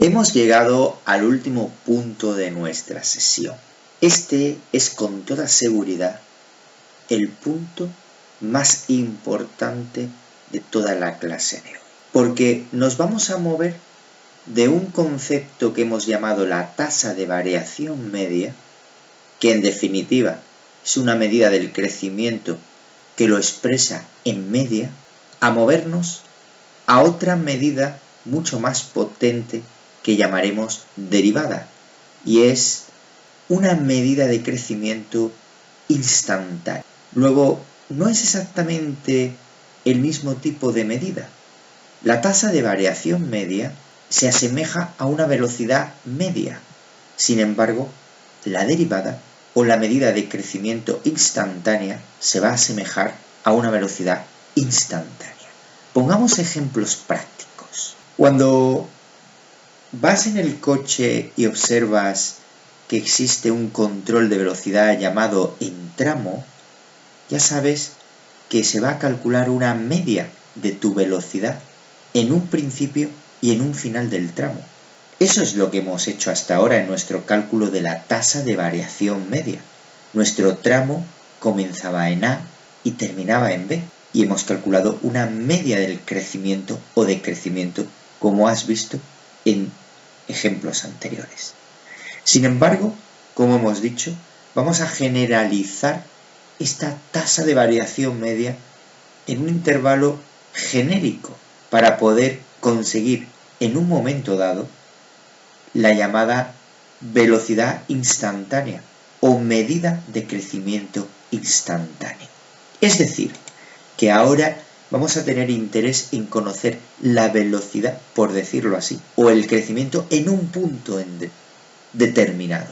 Hemos llegado al último punto de nuestra sesión. Este es con toda seguridad el punto más importante de toda la clase de hoy, porque nos vamos a mover de un concepto que hemos llamado la tasa de variación media, que en definitiva es una medida del crecimiento que lo expresa en media, a movernos a otra medida mucho más potente que llamaremos derivada, y es una medida de crecimiento instantáneo. Luego, no es exactamente el mismo tipo de medida. La tasa de variación media se asemeja a una velocidad media. Sin embargo, la derivada o la medida de crecimiento instantánea se va a asemejar a una velocidad instantánea. Pongamos ejemplos prácticos. Cuando vas en el coche y observas que existe un control de velocidad llamado entramo, ya sabes que se va a calcular una media de tu velocidad en un principio y en un final del tramo. Eso es lo que hemos hecho hasta ahora en nuestro cálculo de la tasa de variación media. Nuestro tramo comenzaba en A y terminaba en B, y hemos calculado una media del crecimiento o decrecimiento, como has visto en ejemplos anteriores. Sin embargo, como hemos dicho, vamos a generalizar esta tasa de variación media en un intervalo genérico para poder conseguir en un momento dado la llamada velocidad instantánea o medida de crecimiento instantáneo. Es decir, que ahora vamos a tener interés en conocer la velocidad, por decirlo así, o el crecimiento en un punto determinado.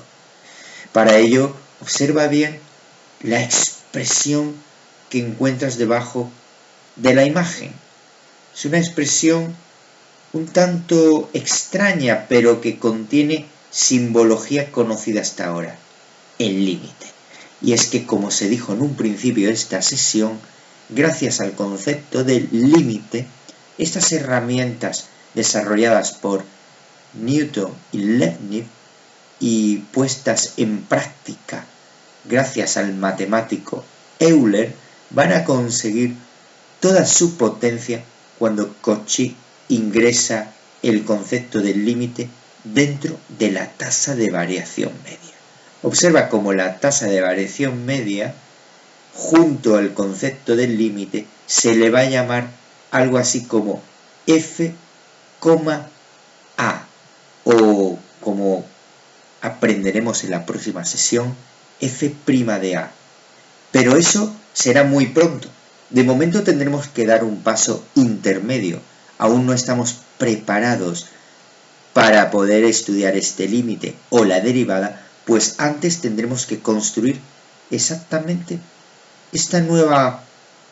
Para ello, observa bien la expresión que encuentras debajo de la imagen. Es una expresión un tanto extraña, pero que contiene simbología conocida hasta ahora, el límite. Y es que, como se dijo en un principio de esta sesión, gracias al concepto del límite, estas herramientas desarrolladas por Newton y Leibniz y puestas en práctica gracias al matemático Euler, van a conseguir toda su potencia cuando Cauchy ingresa el concepto del límite dentro de la tasa de variación media. Observa cómo la tasa de variación media, junto al concepto del límite, se le va a llamar algo así como f, a, o como aprenderemos en la próxima sesión, f' de a. Pero eso será muy pronto. De momento tendremos que dar un paso intermedio. Aún no estamos preparados para poder estudiar este límite o la derivada, pues antes tendremos que construir exactamente esta nueva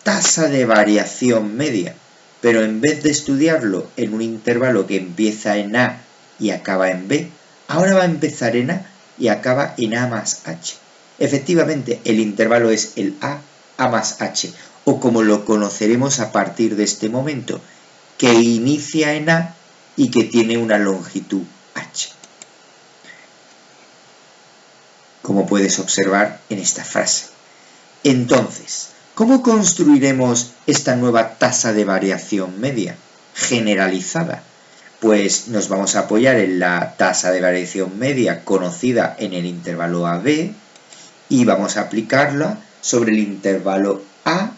tasa de variación media. Pero en vez de estudiarlo en un intervalo que empieza en A y acaba en B, ahora va a empezar en A y acaba en A más H. Efectivamente, el intervalo es el A más H, o como lo conoceremos a partir de este momento, que inicia en A y que tiene una longitud H. Como puedes observar en esta frase. Entonces, ¿cómo construiremos esta nueva tasa de variación media generalizada? Pues nos vamos a apoyar en la tasa de variación media conocida en el intervalo AB y vamos a aplicarla sobre el intervalo A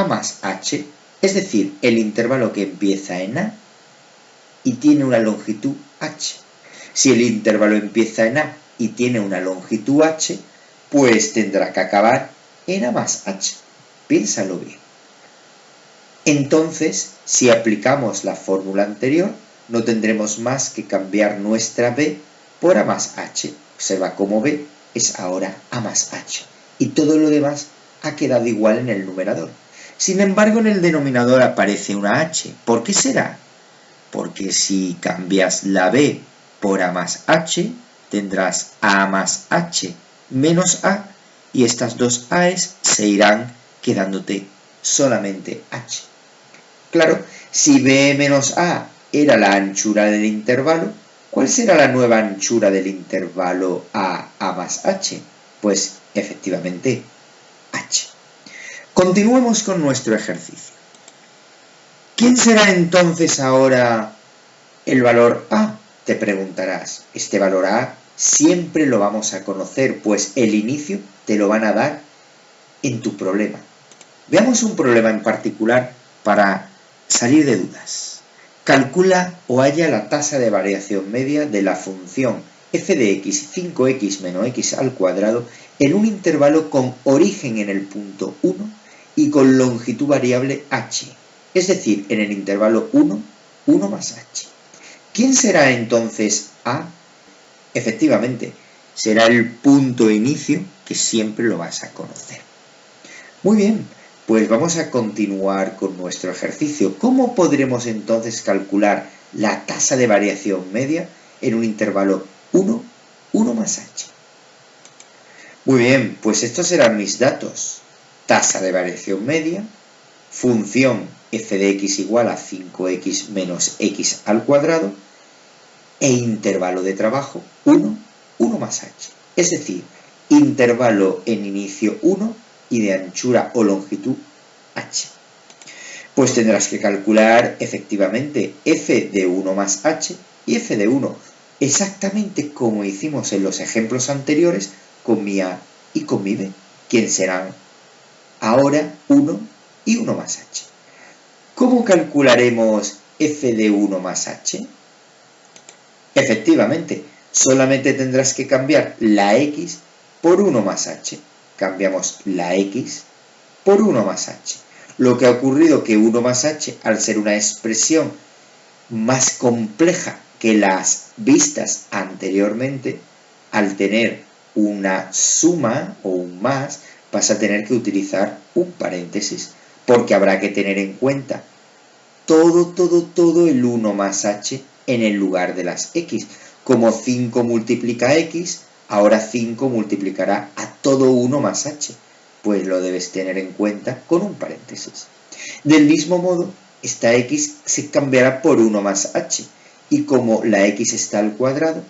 más H, es decir, el intervalo que empieza en A y tiene una longitud H. Si el intervalo empieza en A y tiene una longitud H, pues tendrá que acabar en A más H. Piénsalo bien. Entonces, si aplicamos la fórmula anterior, no tendremos más que cambiar nuestra B por A más H. Observa cómo B es ahora A más H. Y todo lo demás ha quedado igual en el numerador. Sin embargo, en el denominador aparece una H. ¿Por qué será? Porque si cambias la B por A más H, tendrás A más H menos A, y estas dos A's se irán quedándote solamente H. Claro, si B menos A era la anchura del intervalo, ¿Cuál será la nueva anchura del intervalo a más h? Pues efectivamente h. Continuemos con nuestro ejercicio. ¿Quién será entonces ahora el valor a? Te preguntarás. Este valor a siempre lo vamos a conocer, pues el inicio te lo van a dar en tu problema. Veamos un problema en particular para salir de dudas. Calcula o halla la tasa de variación media de la función f de x 5x menos x al cuadrado en un intervalo con origen en el punto 1 y con longitud variable h, es decir, en el intervalo 1, 1 más h. ¿Quién será entonces a? Efectivamente, será el punto inicio, que siempre lo vas a conocer. Muy bien, pues vamos a continuar con nuestro ejercicio. ¿Cómo podremos entonces calcular la tasa de variación media en un intervalo 1, 1 más h? Muy bien, pues estos serán mis datos. Tasa de variación media, función f de x igual a 5x menos x al cuadrado e intervalo de trabajo 1, 1 más h. Es decir, intervalo en inicio 1 y de anchura o longitud h. Pues tendrás que calcular efectivamente f de 1 más h y f de 1 exactamente como hicimos en los ejemplos anteriores con mi a y con mi b, quien serán ahora 1 y 1 más h. ¿Cómo calcularemos f de 1 más h? Efectivamente, solamente tendrás que cambiar la x por 1 más h. Cambiamos la x por 1 más h. Lo que ha ocurrido que 1 más h, al ser una expresión más compleja que las vistas anteriormente, al tener una suma o un más, vas a tener que utilizar un paréntesis, porque habrá que tener en cuenta todo el 1 más h en el lugar de las x. Como 5 multiplica x, ahora 5 multiplicará a todo 1 más h, pues lo debes tener en cuenta con un paréntesis. Del mismo modo, esta x se cambiará por 1 más h, y como la x está al cuadrado,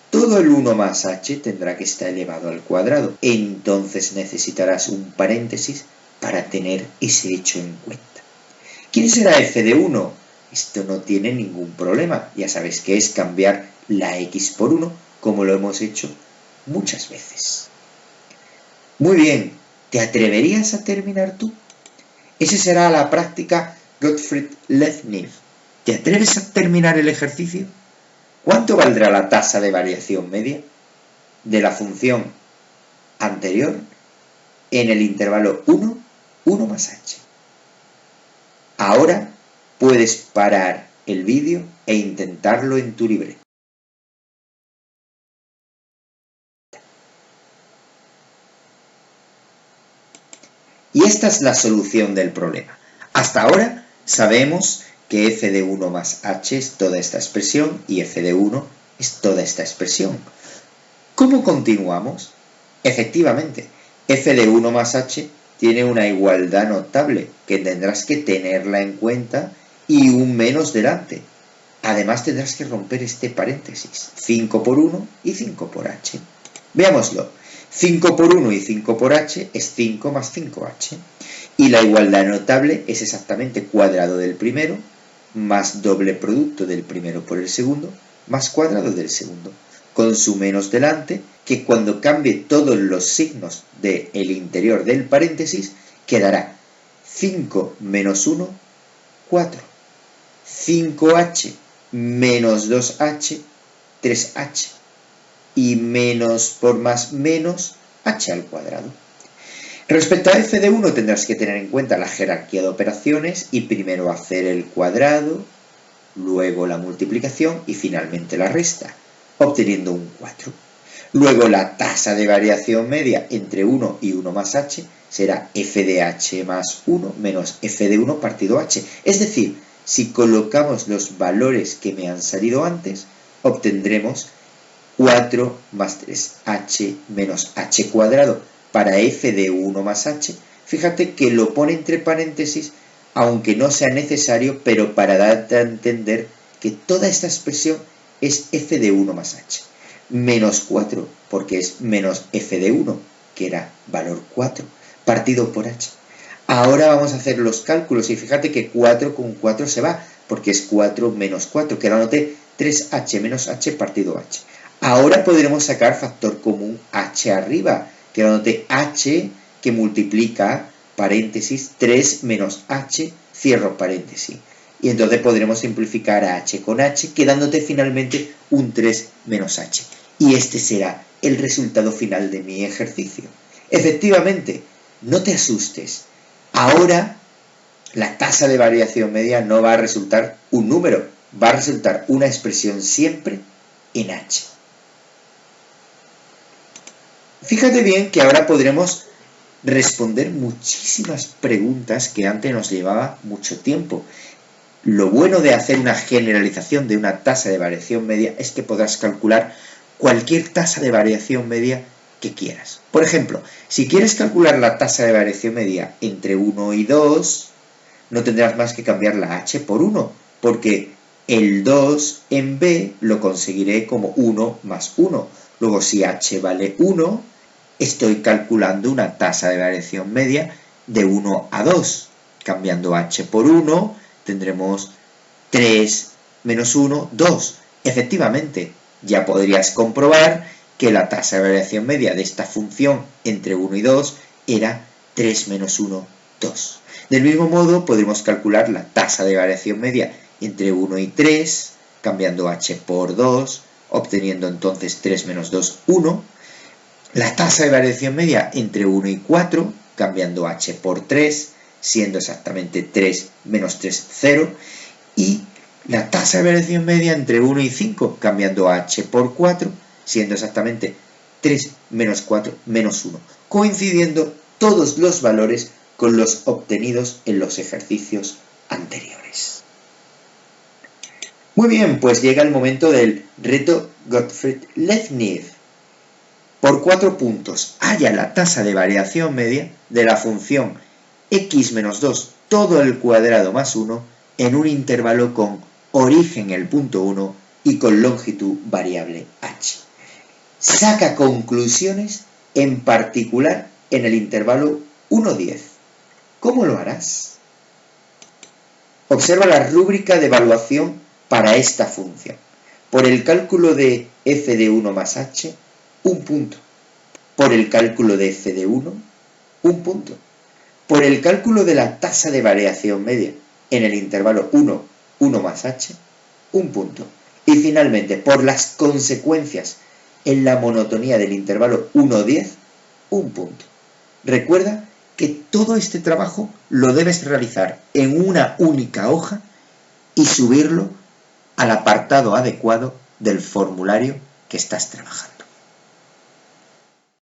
todo el 1 más h tendrá que estar elevado al cuadrado. Entonces necesitarás un paréntesis para tener ese hecho en cuenta. ¿Quién será f de 1? Esto no tiene ningún problema. Ya sabes que es cambiar la x por 1, como lo hemos hecho muchas veces. Muy bien, ¿te atreverías a terminar tú? Esa será la práctica Gottfried Leibniz. ¿Te atreves a terminar el ejercicio? ¿Cuánto valdrá la tasa de variación media de la función anterior en el intervalo 1, 1 más h? Ahora puedes parar el vídeo e intentarlo en tu libreta. Y esta es la solución del problema. Hasta ahora sabemos que f de 1 más h es toda esta expresión y f de 1 es toda esta expresión. ¿Cómo continuamos? Efectivamente, f de 1 más h tiene una igualdad notable que tendrás que tenerla en cuenta y un menos delante. Además tendrás que romper este paréntesis, 5 por 1 y 5 por h. Veámoslo. 5 por 1 y 5 por h es 5 más 5h. Y la igualdad notable es exactamente cuadrado del primero más doble producto del primero por el segundo más cuadrado del segundo, con su menos delante, que cuando cambie todos los signos del interior del paréntesis, quedará 5 menos 1, 4. 5h menos 2h, 3h. Y menos por más menos, h al cuadrado. Respecto a f de 1 tendrás que tener en cuenta la jerarquía de operaciones y primero hacer el cuadrado, luego la multiplicación y finalmente la resta, obteniendo un 4. Luego la tasa de variación media entre 1 y 1 más h será f de h más 1 menos f de 1 partido h. Es decir, si colocamos los valores que me han salido antes, obtendremos 4 más 3h menos h cuadrado para f de 1 más h. Fíjate que lo pone entre paréntesis, aunque no sea necesario, pero para darte a entender que toda esta expresión es f de 1 más h. Menos 4, porque es menos f de 1, que era valor 4, partido por h. Ahora vamos a hacer los cálculos y fíjate que 4 con 4 se va, porque es 4 menos 4, que ahora noté 3h menos h partido h. Ahora podremos sacar factor común h arriba, que ahora noté h que multiplica, paréntesis, 3 menos h, cierro paréntesis. Y entonces podremos simplificar a h con h, quedándote finalmente un 3 menos h. Y este será el resultado final de mi ejercicio. Efectivamente, no te asustes. Ahora la tasa de variación media no va a resultar un número, va a resultar una expresión siempre en h. Fíjate bien que ahora podremos responder muchísimas preguntas que antes nos llevaba mucho tiempo. Lo bueno de hacer una generalización de una tasa de variación media es que podrás calcular cualquier tasa de variación media que quieras. Por ejemplo, si quieres calcular la tasa de variación media entre 1 y 2, no tendrás más que cambiar la h por 1, porque el 2 en b lo conseguiré como 1 más 1. Luego, si h vale 1, estoy calculando una tasa de variación media de 1 a 2. Cambiando h por 1, tendremos 3 menos 1, 2. Efectivamente, ya podrías comprobar que la tasa de variación media de esta función entre 1 y 2 era 3 menos 1, 2. Del mismo modo, podemos calcular la tasa de variación media entre 1 y 3, cambiando h por 2, obteniendo entonces 3 menos 2, 1. La tasa de variación media entre 1 y 4, cambiando h por 3, siendo exactamente 3 menos 3, 0. Y la tasa de variación media entre 1 y 5, cambiando h por 4, siendo exactamente 3 menos 4 menos 1, coincidiendo todos los valores con los obtenidos en los ejercicios anteriores. Muy bien, pues llega el momento del reto Gottfried Leibniz. Por 4 puntos, halla la tasa de variación media de la función x menos 2 todo el cuadrado más 1 en un intervalo con origen el punto 1 y con longitud variable h. Saca conclusiones, en particular en el intervalo 1-10. ¿Cómo lo harás? Observa la rúbrica de evaluación para esta función. Por el cálculo de f de 1 más h, 1 punto. Por el cálculo de f de 1, 1 punto. Por el cálculo de la tasa de variación media en el intervalo 1, 1 más h, 1 punto. Y finalmente, por las consecuencias en la monotonía del intervalo 1-10, 1 punto. Recuerda que todo este trabajo lo debes realizar en una única hoja y subirlo al apartado adecuado del formulario que estás trabajando.